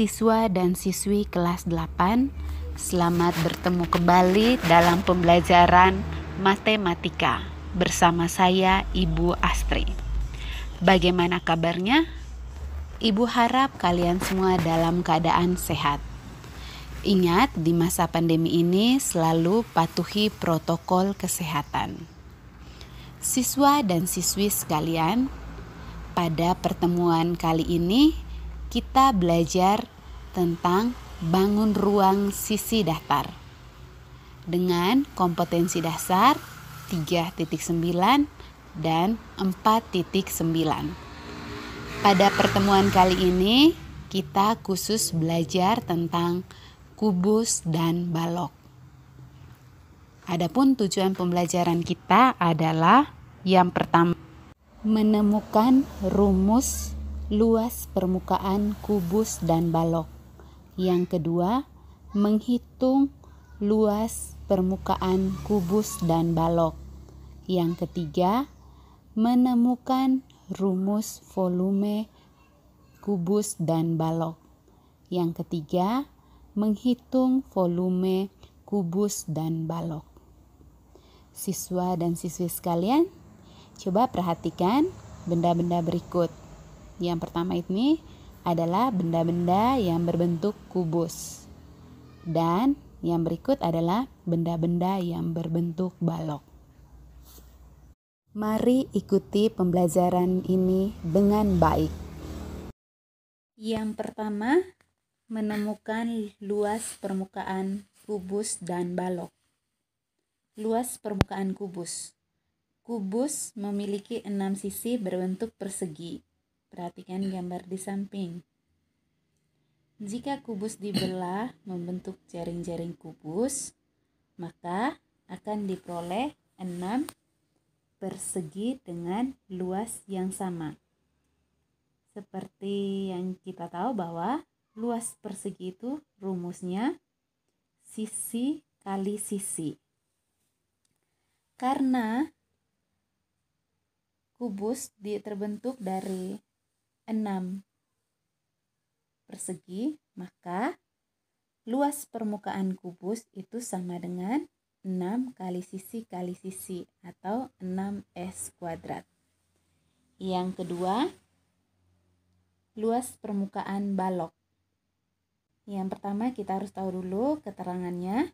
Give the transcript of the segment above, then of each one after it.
Siswa dan siswi kelas 8, selamat bertemu kembali dalam pembelajaran matematika bersama saya, Ibu Astri. Bagaimana kabarnya? Ibu harap kalian semua dalam keadaan sehat. Ingat, di masa pandemi ini selalu patuhi protokol kesehatan. Siswa dan siswi sekalian, pada pertemuan kali ini kita belajar tentang bangun ruang sisi datar dengan kompetensi dasar 3.9 dan 4.9. Pada pertemuan kali ini kita khusus belajar tentang kubus dan balok. Adapun tujuan pembelajaran kita adalah yang pertama, menemukan rumus luas permukaan kubus dan balok. Yang kedua, menghitung luas permukaan kubus dan balok. Yang ketiga, menemukan rumus volume kubus dan balok. Yang ketiga, menghitung volume kubus dan balok. Siswa dan siswi sekalian, coba perhatikan benda-benda berikut. Yang pertama ini adalah benda-benda yang berbentuk kubus. Dan yang berikut adalah benda-benda yang berbentuk balok. Mari ikuti pembelajaran ini dengan baik. Yang pertama, menemukan luas permukaan kubus dan balok. Luas permukaan kubus. Kubus memiliki 6 sisi berbentuk persegi. Perhatikan gambar di samping. Jika kubus dibelah membentuk jaring-jaring kubus, maka akan diperoleh 6 persegi dengan luas yang sama. Seperti yang kita tahu bahwa luas persegi itu rumusnya sisi kali sisi. Karena kubus terbentuk dari 6 persegi, maka luas permukaan kubus itu sama dengan 6 kali sisi atau 6S kuadrat. Yang kedua, luas permukaan balok. Yang pertama kita harus tahu dulu keterangannya.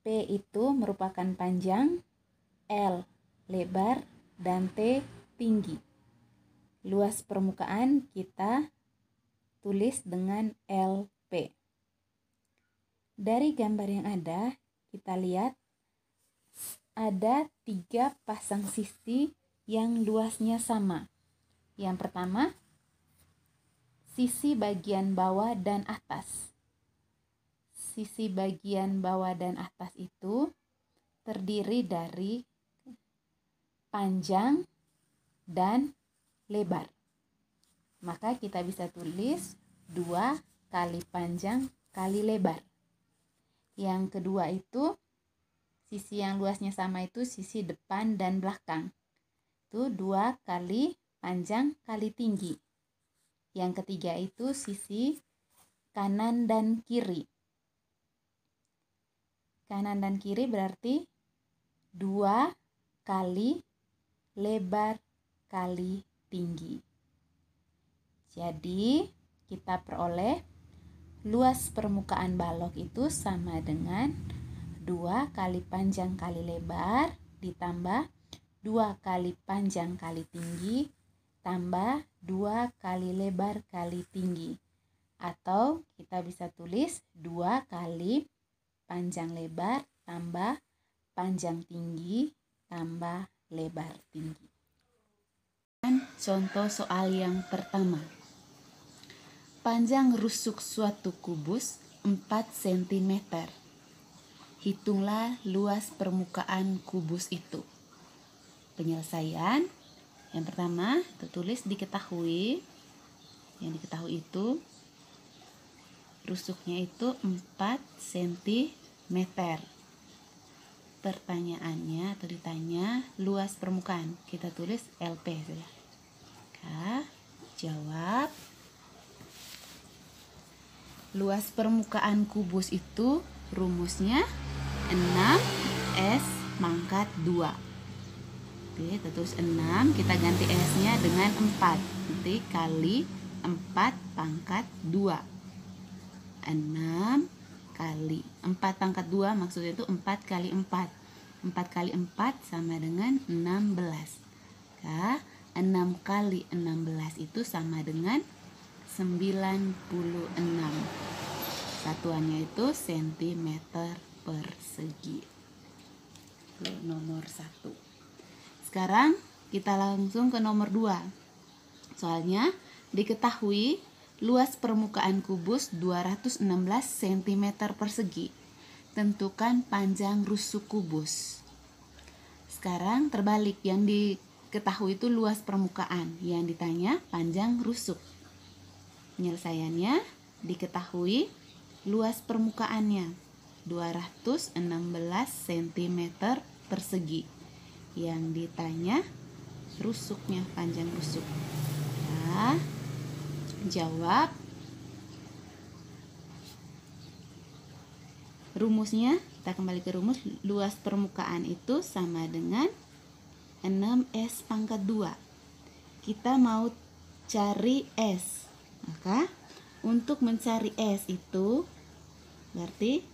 P itu merupakan panjang, L lebar, dan T tinggi. Luas permukaan kita tulis dengan LP. Dari gambar yang ada, kita lihat ada 3 pasang sisi yang luasnya sama. Yang pertama, sisi bagian bawah dan atas. Sisi bagian bawah dan atas itu terdiri dari panjang dan lebar. Maka kita bisa tulis 2 kali panjang kali lebar. Yang kedua itu, sisi yang luasnya sama itu sisi depan dan belakang. Itu 2 kali panjang kali tinggi. Yang ketiga itu sisi kanan dan kiri. Kanan dan kiri berarti 2 kali lebar kali tinggi. Jadi kita peroleh luas permukaan balok itu sama dengan 2 kali panjang kali lebar ditambah 2 kali panjang kali tinggi tambah 2 kali lebar kali tinggi. Atau kita bisa tulis 2 kali panjang lebar tambah panjang tinggi tambah lebar tinggi. Contoh soal yang pertama. Panjang rusuk suatu kubus 4 cm. Hitunglah luas permukaan kubus itu. Penyelesaian. Yang pertama, tertulis diketahui. Yang diketahui itu rusuknya itu 4 cm. Pertanyaannya atau ditanya luas permukaan. Kita tulis LP sudah. Jawab. Luas permukaan kubus itu rumusnya 6S pangkat 2. Oke, kita tulis 6, kita ganti S-nya dengan 4. Nanti kali 4 pangkat 2. 6 kali 4 pangkat 2 maksudnya itu 4 kali 4. 4 kali 4 sama dengan 16. Maka 6 kali 16 itu sama dengan 96. Satuannya itu cm persegi. Itu nomor 1. Sekarang kita langsung ke nomor 2. Soalnya diketahui luas permukaan kubus 216 cm persegi. Tentukan panjang rusuk kubus. Sekarang terbalik, yang diketahui itu luas permukaan, yang ditanya panjang rusuk. Penyelesaiannya diketahui luas permukaannya 216 cm persegi. Yang ditanya rusuknya, panjang rusuk. Ya, jawab. Rumusnya, kita kembali ke rumus. Luas permukaan itu sama dengan 6S pangkat 2. Kita mau cari S. Maka untuk mencari S itu berarti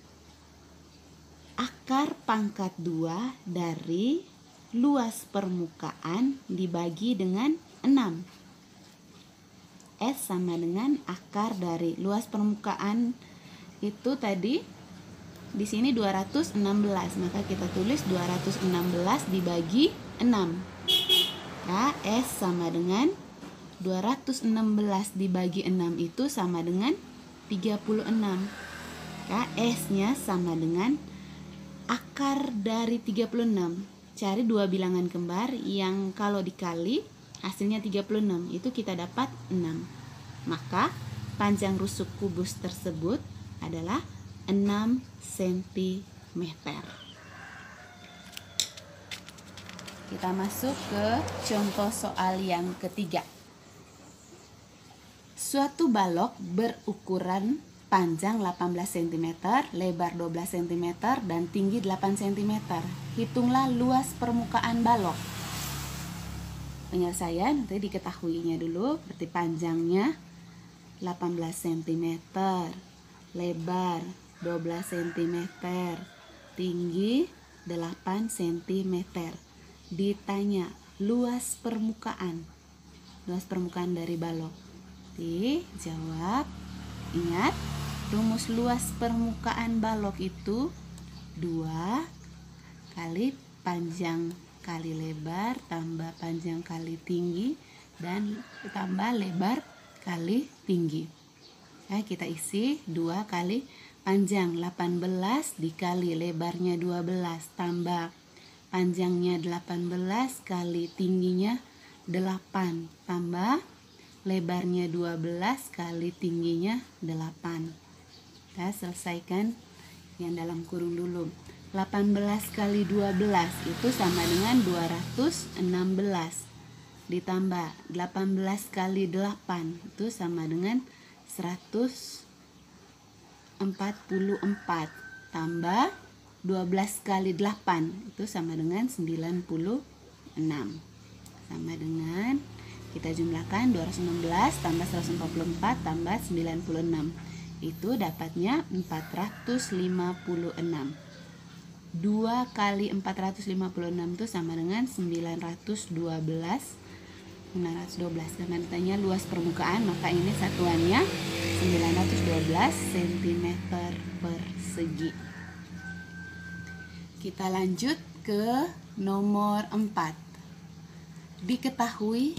akar pangkat 2 dari luas permukaan dibagi dengan 6. S sama dengan akar dari luas permukaan itu tadi di sini 216, maka kita tulis 216 dibagi 6. Nah, S sama dengan 216 dibagi 6 itu sama dengan 36. Nah, S-nya sama dengan akar dari 36. Cari dua bilangan kembar yang kalau dikali hasilnya 36, itu kita dapat 6. Maka panjang rusuk kubus tersebut adalah 6 cm. Kita masuk ke contoh soal yang ketiga. Suatu balok berukuran panjang 18 cm, lebar 12 cm, dan tinggi 8 cm. Hitunglah luas permukaan balok. Penyelesaian nanti diketahuinya dulu, berarti panjangnya 18 cm, lebar 12 cm, tinggi 8 cm. Ditanya luas permukaan dari balok. Dijawab. Ingat, rumus luas permukaan balok itu 2 kali panjang kali lebar tambah panjang kali tinggi dan tambah lebar kali tinggi. Nah, kita isi 2 kali panjang 18 dikali lebarnya 12 tambah panjangnya 18 kali tingginya 8 tambah lebarnya 12 kali tingginya 8. Kita selesaikan yang dalam kurung dulu. 18 kali 12 itu sama dengan 216 ditambah 18 kali 8 itu sama dengan 144 tambah 12 kali 8 itu sama dengan 96. Sama dengan kita jumlahkan 216 tambah 144 tambah 96. Itu dapatnya 456. 2 kali 456 itu sama dengan 912. Karena ditanya luas permukaan, maka ini satuannya 912 cm persegi. Kita lanjut ke nomor 4. Diketahui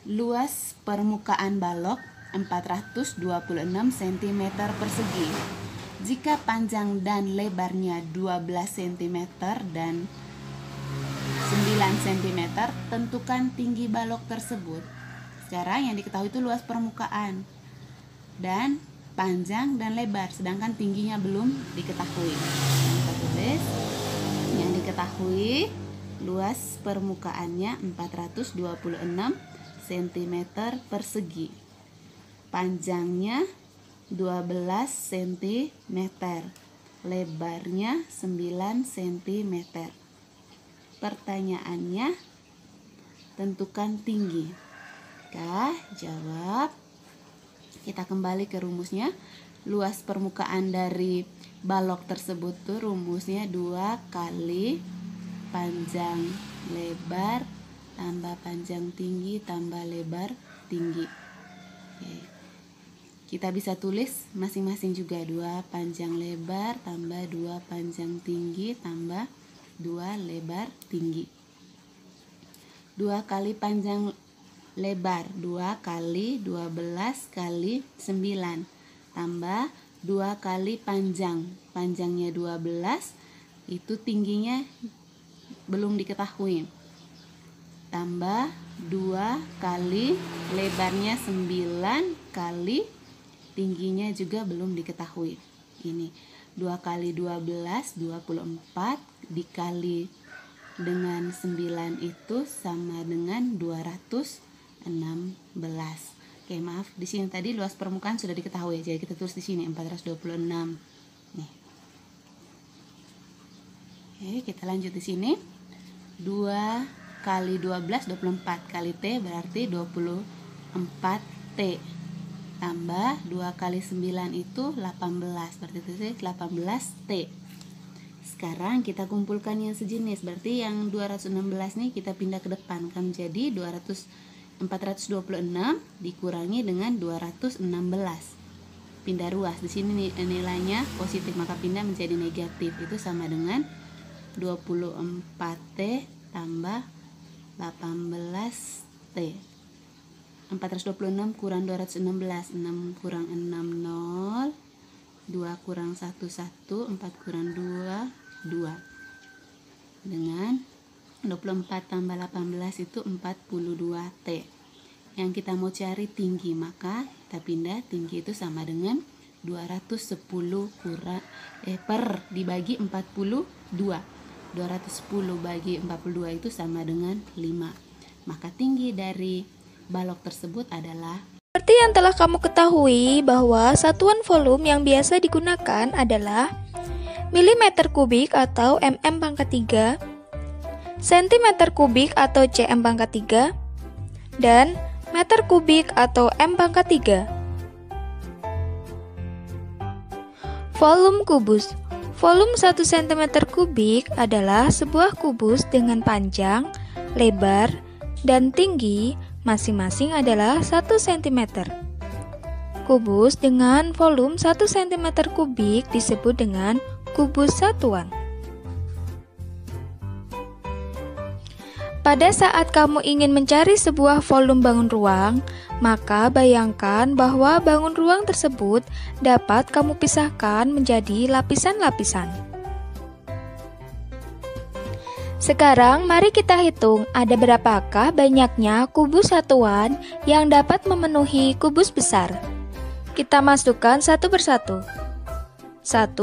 luas permukaan balok 426 cm persegi. Jika panjang dan lebarnya 12 cm dan 9 cm, tentukan tinggi balok tersebut. Sekarang yang diketahui itu luas permukaan dan panjang dan lebar, sedangkan tingginya belum diketahui. Kita tulis yang diketahui luas permukaannya 426 cm persegi. Panjangnya 12 cm, lebarnya 9 cm. Pertanyaannya, tentukan tinggi. Oke, jawab. Kita kembali ke rumusnya. Luas permukaan dari balok tersebut tuh rumusnya 2 kali panjang lebar tambah panjang tinggi tambah lebar tinggi. Oke. Kita bisa tulis masing-masing juga, 2 panjang lebar tambah 2 panjang tinggi tambah 2 lebar tinggi. 2 kali panjang lebar, 2 kali 12 kali 9 tambah 2 kali panjang, panjangnya 12, itu tingginya belum diketahui, tambah 2 kali lebarnya 9 kali tingginya juga belum diketahui. Ini 2 kali 12 24 dikali dengan 9 itu sama dengan 216. Oke, maaf, di sini tadi luas permukaan sudah diketahui, jadi kita tulis di sini 426. Nih. Oke, kita lanjut di sini. 2 kali 12 24 kali T berarti 24 T. Tambah 2 kali 9 itu 18, berarti itu 18 T. Sekarang kita kumpulkan yang sejenis, berarti yang 216 nih kita pindah ke depan, kan jadi 426 dikurangi dengan 216. Pindah ruas, di sini nilainya positif maka pindah menjadi negatif, itu sama dengan 24T tambah 18T. 426 kurang 216, 6 kurang 6 0, 2 kurang 1 1, 4 kurang 2 2. Dengan 24 tambah 18 itu 42T. Yang kita mau cari tinggi, maka kita pindah tinggi itu sama dengan 210 per dibagi 42. 210 bagi 42 itu sama dengan 5. Maka tinggi dari balok tersebut adalah, seperti yang telah kamu ketahui bahwa satuan volume yang biasa digunakan adalah milimeter kubik atau mm pangkat 3, sentimeter kubik atau cm pangkat 3, dan meter kubik atau m pangkat 3. Volume kubus. Volume 1 cm kubik adalah sebuah kubus dengan panjang, lebar, dan tinggi masing-masing adalah 1 cm. Kubus dengan volume 1 cm kubik disebut dengan kubus satuan. Pada saat kamu ingin mencari sebuah volume bangun ruang, maka bayangkan bahwa bangun ruang tersebut dapat kamu pisahkan menjadi lapisan-lapisan. Sekarang mari kita hitung ada berapakah banyaknya kubus satuan yang dapat memenuhi kubus besar. Kita masukkan satu persatu. 1,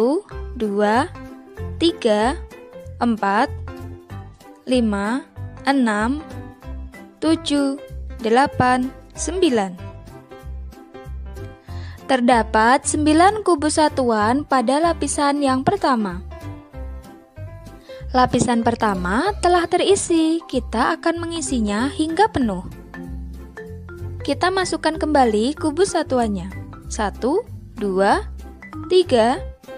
2, 3, 4, 5, 6, 7, 8, 9. Terdapat 9 kubus satuan pada lapisan yang pertama. Lapisan pertama telah terisi, kita akan mengisinya hingga penuh. Kita masukkan kembali kubus satuannya. 1, 2, 3,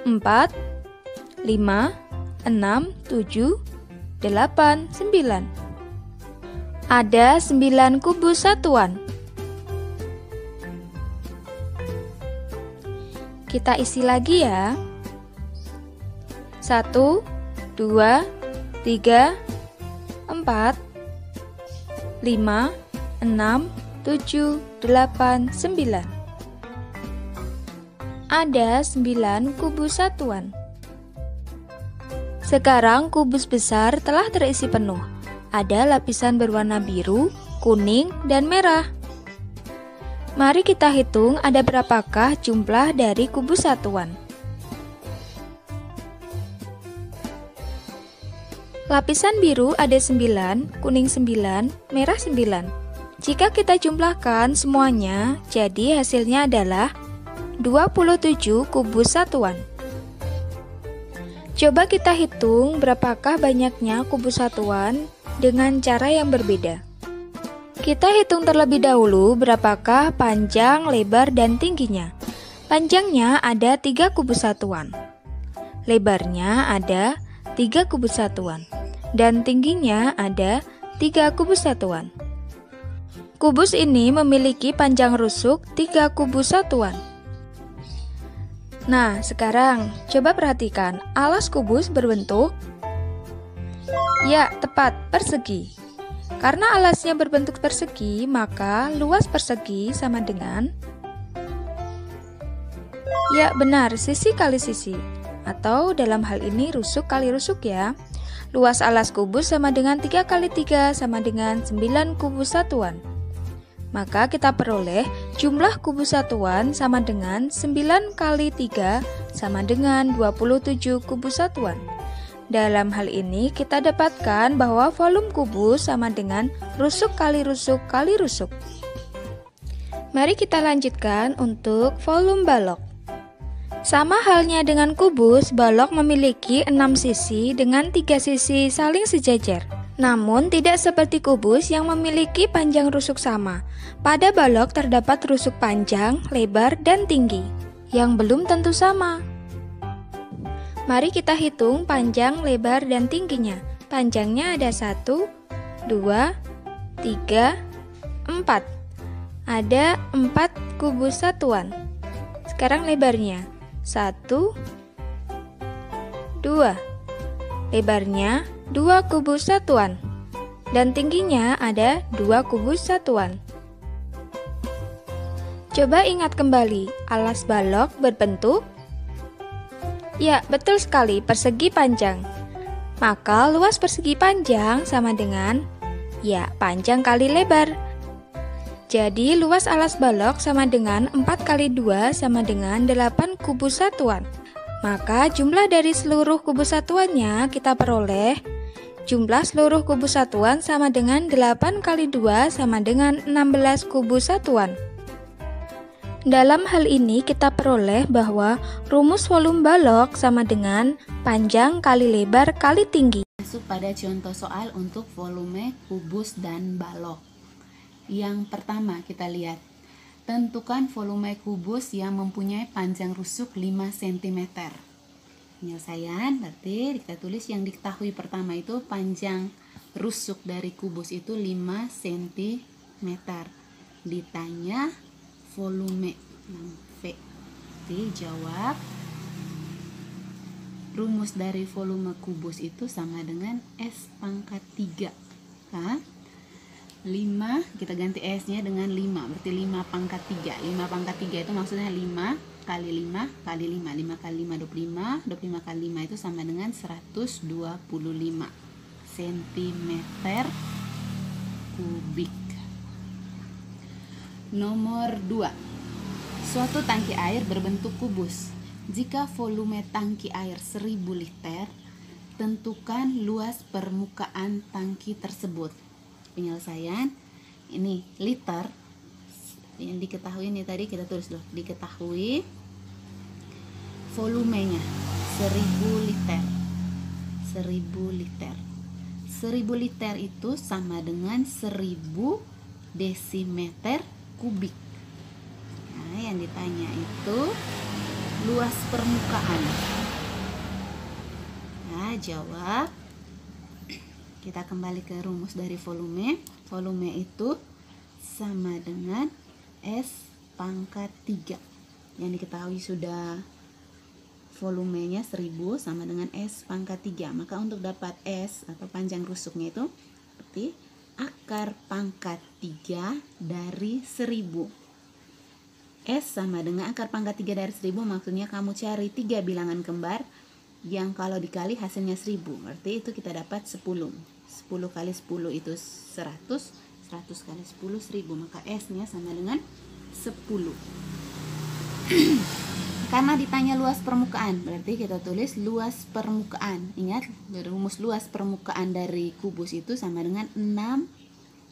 4, 5, 6, 7, 8, 9. Ada 9 kubus satuan. Kita isi lagi ya. 1, 2, 3, 4, 5, 6, 7, 8, 9. Ada 9 kubus satuan. Sekarang kubus besar telah terisi penuh. Ada lapisan berwarna biru, kuning, dan merah. Mari kita hitung ada berapakah jumlah dari kubus satuan. Lapisan biru ada 9, kuning 9, merah 9. Jika kita jumlahkan semuanya, jadi hasilnya adalah 27 kubus satuan. Coba kita hitung berapakah banyaknya kubus satuan dengan cara yang berbeda. Kita hitung terlebih dahulu berapakah panjang, lebar, dan tingginya. Panjangnya ada 3 kubus satuan. Lebarnya ada 3 kubus satuan. Dan tingginya ada 3 kubus satuan. Kubus ini memiliki panjang rusuk 3 kubus satuan. Nah, sekarang coba perhatikan, alas kubus berbentuk, ya, tepat, persegi. Karena alasnya berbentuk persegi, maka luas persegi sama dengan, ya benar, sisi kali sisi. Atau dalam hal ini rusuk kali rusuk ya. Luas alas kubus sama dengan 3 kali 3 sama dengan 9 kubus satuan. Maka kita peroleh jumlah kubus satuan sama dengan 9 kali 3 sama dengan 27 kubus satuan. Dalam hal ini kita dapatkan bahwa volume kubus sama dengan rusuk kali rusuk kali rusuk. Mari kita lanjutkan untuk volume balok. Sama halnya dengan kubus, balok memiliki 6 sisi dengan 3 sisi saling sejajar. Namun tidak seperti kubus yang memiliki panjang rusuk sama. Pada balok terdapat rusuk panjang, lebar, dan tinggi yang belum tentu sama. Mari kita hitung panjang, lebar, dan tingginya. Panjangnya ada 1, 2, 3, 4. Ada 4 kubus satuan. Sekarang lebarnya 1, 2. Lebarnya 2 kubus satuan dan tingginya ada 2 kubus satuan. Coba ingat kembali, alas balok berbentuk, ya betul sekali, persegi panjang. Maka luas persegi panjang sama dengan, ya panjang kali lebar. Jadi luas alas balok sama dengan 4 kali 2 sama dengan 8 kubus satuan. Maka jumlah dari seluruh kubus satuannya kita peroleh jumlah seluruh kubus satuan sama dengan 8 kali 2 sama dengan 16 kubus satuan. Dalam hal ini kita peroleh bahwa rumus volume balok sama dengan panjang kali lebar kali tinggi. Masuk pada contoh soal untuk volume kubus dan balok. Yang pertama kita lihat, tentukan volume kubus yang mempunyai panjang rusuk 5 cm. Penyelesaian, berarti kita tulis yang diketahui pertama itu panjang rusuk dari kubus itu 5 cm. Ditanya volume V. Jadi jawab rumus dari volume kubus itu sama dengan S pangkat 3. Nah, 5 kita ganti S-nya dengan 5, berarti 5 pangkat 3. 5 pangkat 3 itu maksudnya 5 kali 5 kali 5. 5 kali 5 25, 25 kali 5 itu sama dengan 125 cm kubik. Nomor 2. Suatu tangki air berbentuk kubus. Jika volume tangki air 1000 liter, tentukan luas permukaan tangki tersebut. Penyelesaian, ini liter yang diketahui ini tadi kita tulis loh, diketahui volumenya 1000 liter. 1000 liter. 1000 liter itu sama dengan 1000 desimeter kubik. Nah, yang ditanya itu luas permukaan. Nah, jawab. Kita kembali ke rumus dari volume. Volume itu sama dengan S pangkat 3. Yang diketahui sudah volumenya 1000 sama dengan S pangkat 3. Maka untuk dapat S atau panjang rusuknya itu seperti akar pangkat 3 dari 1000. S sama dengan akar pangkat 3 dari 1000, maksudnya kamu cari 3 bilangan kembar yang kalau dikali hasilnya 1000. Berarti itu kita dapat 10. 10 kali 10 itu 100. 100 kali 10 1000. Maka S-nya sama dengan 10. Karena ditanya luas permukaan, berarti kita tulis luas permukaan. Ingat, rumus luas permukaan dari kubus itu sama dengan 6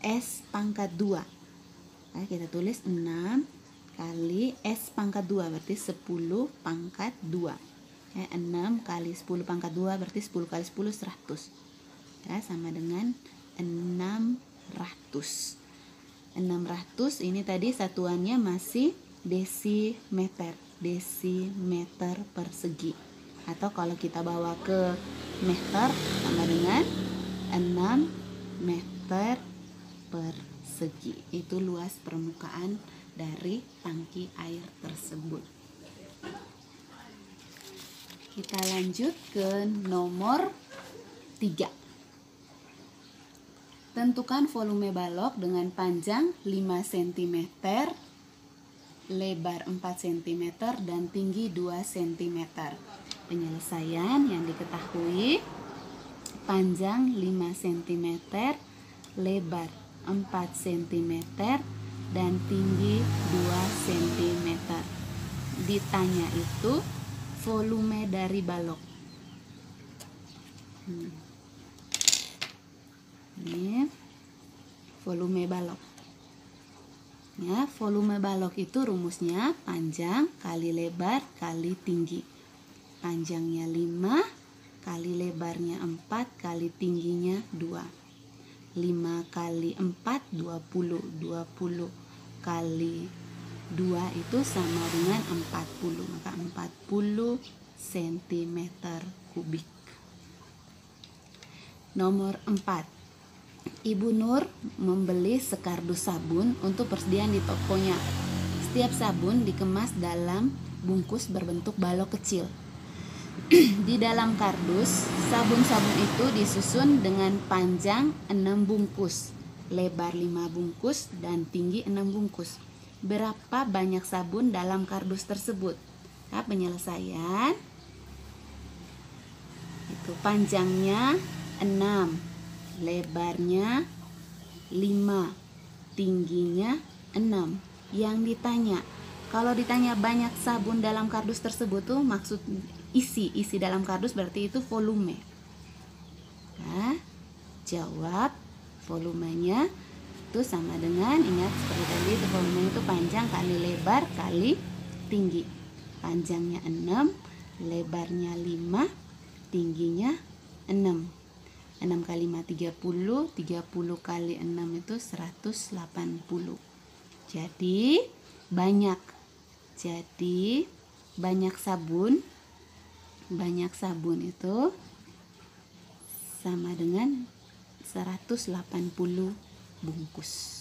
S pangkat 2. Nah, kita tulis 6 kali S pangkat 2 berarti 10 pangkat 2. Ya, 6 kali 10 pangkat 2 berarti 10 kali 10 100. Ya, sama dengan 600. 600 ini tadi satuannya masih desimeter. Desimeter persegi. Atau kalau kita bawa ke meter sama dengan 6 meter persegi. Itu luas permukaan dari tangki air tersebut. Kita lanjut ke nomor 3. Tentukan volume balok dengan panjang 5 cm, lebar 4 cm, dan tinggi 2 cm. Penyelesaian yang diketahui: panjang 5 cm, lebar 4 cm, dan tinggi 2 cm. Ditanya itu volume dari balok. Ini volume balok. Ya, volume balok itu rumusnya panjang kali lebar kali tinggi. Panjangnya 5 kali lebarnya 4 kali tingginya 2. 5 kali 4 20. 20 kali 2 itu sama dengan 40. Maka 40 cm kubik. Nomor 4. Ibu Nur membeli sekardus sabun untuk persediaan di tokonya. Setiap sabun dikemas dalam bungkus berbentuk balok kecil. Di dalam kardus, sabun-sabun itu disusun dengan panjang 6 bungkus, lebar 5 bungkus, dan tinggi 6 bungkus. Berapa banyak sabun dalam kardus tersebut? Nah, penyelesaian itu panjangnya 6, lebarnya 5, tingginya 6. Yang ditanya, kalau ditanya banyak sabun dalam kardus tersebut tuh maksud isi dalam kardus berarti itu volume. Nah, jawab volumenya itu sama dengan, ingat seperti tadi, itu volumenya itu panjang kali lebar kali tinggi. Panjangnya 6, lebarnya 5, tingginya 6. 6 kali 5 30, 30 kali 6 itu 180. Jadi banyak sabun itu sama dengan 180 bungkus.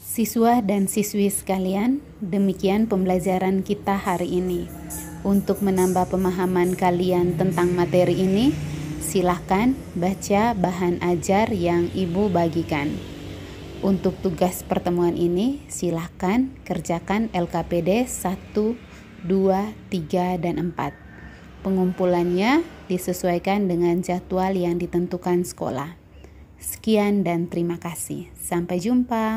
Siswa dan siswi sekalian, demikian pembelajaran kita hari ini. Untuk menambah pemahaman kalian tentang materi ini, silahkan baca bahan ajar yang Ibu bagikan. Untuk tugas pertemuan ini, silahkan kerjakan LKPD 1, 2, 3, dan 4. Pengumpulannya disesuaikan dengan jadwal yang ditentukan sekolah. Sekian dan terima kasih. Sampai jumpa.